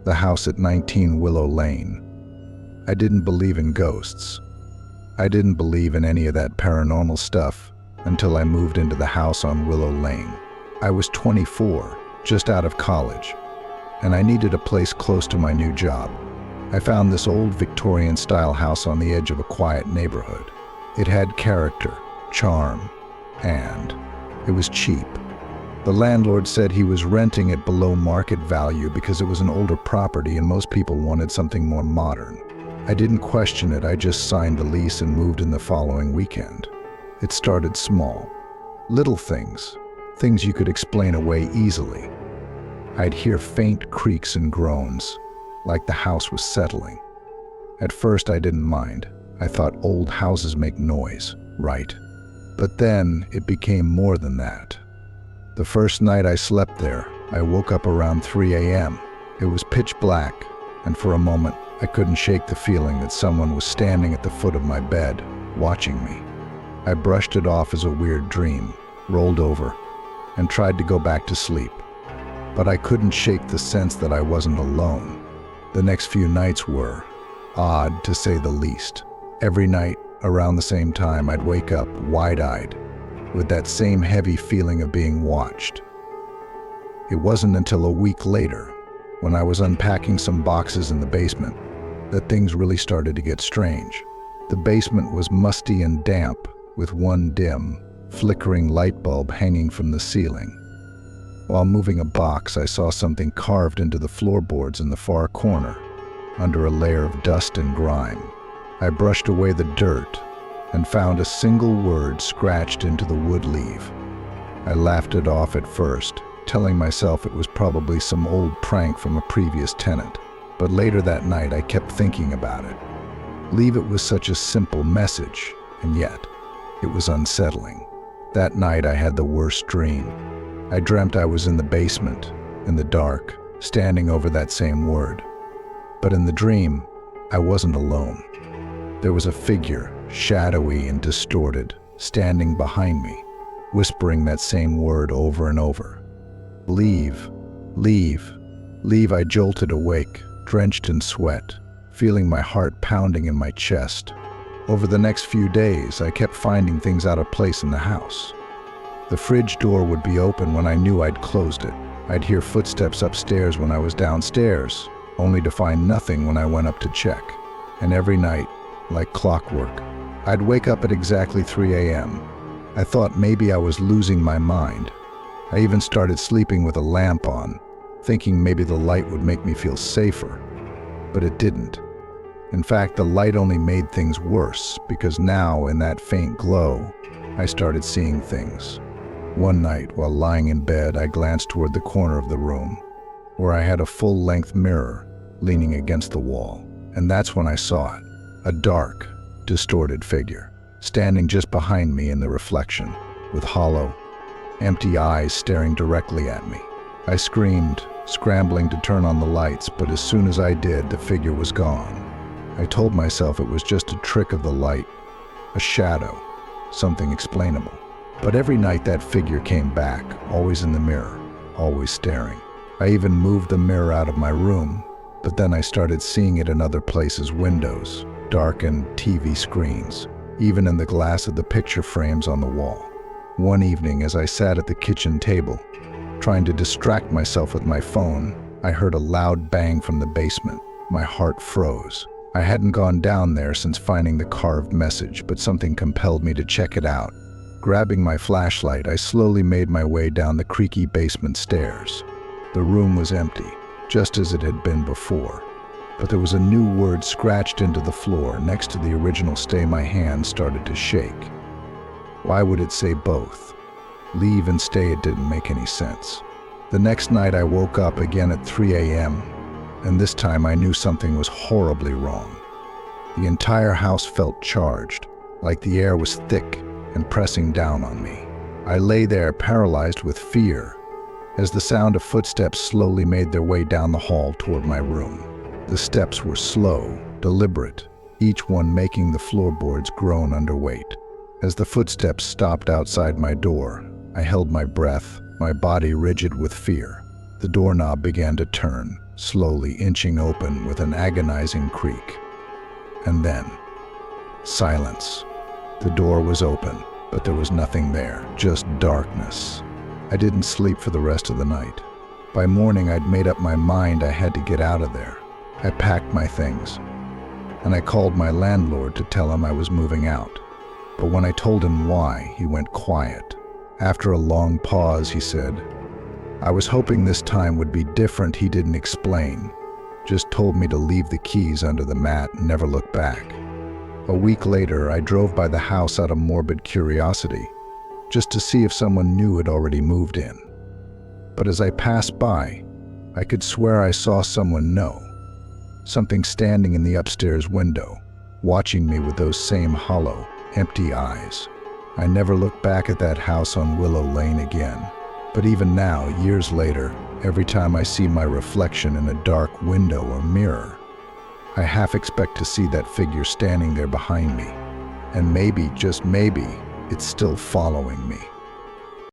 the house at 19 Willow Lane. I didn't believe in ghosts. I didn't believe in any of that paranormal stuff until I moved into the house on Willow Lane. I was 24, just out of college, and I needed a place close to my new job. I found this old Victorian-style house on the edge of a quiet neighborhood. It had character, charm, and it was cheap. The landlord said he was renting it below market value because it was an older property and most people wanted something more modern. I didn't question it, I just signed the lease and moved in the following weekend. It started small. Little things you could explain away easily. I'd hear faint creaks and groans, like the house was settling. At first I didn't mind. I thought old houses make noise, right? But then it became more than that. The first night I slept there, I woke up around 3 a.m. It was pitch black, and for a moment I couldn't shake the feeling that someone was standing at the foot of my bed, watching me. I brushed it off as a weird dream, rolled over, and tried to go back to sleep. But I couldn't shake the sense that I wasn't alone. The next few nights were odd, to say the least. Every night, around the same time, I'd wake up wide-eyed, with that same heavy feeling of being watched. It wasn't until a week later, when I was unpacking some boxes in the basement, that things really started to get strange. The basement was musty and damp, with one dim, flickering light bulb hanging from the ceiling. While moving a box, I saw something carved into the floorboards in the far corner, under a layer of dust and grime. I brushed away the dirt and found a single word scratched into the wood leaf. I laughed it off at first, telling myself it was probably some old prank from a previous tenant. But later that night I kept thinking about it. Leave it was such a simple message, and yet it was unsettling. That night I had the worst dream. I dreamt I was in the basement, in the dark, standing over that same word. But in the dream, I wasn't alone. There was a figure, shadowy and distorted, standing behind me, whispering that same word over and over. Leave, leave, leave. I jolted awake, drenched in sweat, feeling my heart pounding in my chest. Over the next few days, I kept finding things out of place in the house. The fridge door would be open when I knew I'd closed it. I'd hear footsteps upstairs when I was downstairs, only to find nothing when I went up to check. And every night, like clockwork, I'd wake up at exactly 3 a.m. I thought maybe I was losing my mind. I even started sleeping with a lamp on, thinking maybe the light would make me feel safer. But it didn't. In fact, the light only made things worse, because now, in that faint glow, I started seeing things. One night, while lying in bed, I glanced toward the corner of the room, where I had a full-length mirror leaning against the wall. And that's when I saw it. A dark, distorted figure, standing just behind me in the reflection, with hollow, empty eyes staring directly at me. I screamed, scrambling to turn on the lights, but as soon as I did, the figure was gone. I told myself it was just a trick of the light, a shadow, something explainable. But every night that figure came back, always in the mirror, always staring. I even moved the mirror out of my room, but then I started seeing it in other places, windows, darkened TV screens, even in the glass of the picture frames on the wall. One evening, as I sat at the kitchen table, trying to distract myself with my phone, I heard a loud bang from the basement. My heart froze. I hadn't gone down there since finding the carved message, but something compelled me to check it out. Grabbing my flashlight, I slowly made my way down the creaky basement stairs. The room was empty, just as it had been before. But there was a new word scratched into the floor next to the original. Stay. My hand started to shake. Why would it say both? Leave and stay. It didn't make any sense. The next night I woke up again at 3 a.m., and this time I knew something was horribly wrong. The entire house felt charged, like the air was thick and pressing down on me. I lay there paralyzed with fear as the sound of footsteps slowly made their way down the hall toward my room. The steps were slow, deliberate, each one making the floorboards groan under weight. As the footsteps stopped outside my door, I held my breath, my body rigid with fear. The doorknob began to turn, slowly inching open with an agonizing creak. And then, silence. The door was open, but there was nothing there, just darkness. I didn't sleep for the rest of the night. By morning, I'd made up my mind I had to get out of there. I packed my things, and I called my landlord to tell him I was moving out. But when I told him why, he went quiet. After a long pause, he said, "I was hoping this time would be different." He didn't explain, just told me to leave the keys under the mat and never look back. A week later, I drove by the house out of morbid curiosity, just to see if someone new had already moved in. But as I passed by, I could swear I saw someone know. Something standing in the upstairs window, watching me with those same hollow, empty eyes. I never looked back at that house on Willow Lane again. But even now, years later, every time I see my reflection in a dark window or mirror, I half expect to see that figure standing there behind me. And maybe, just maybe, it's still following me.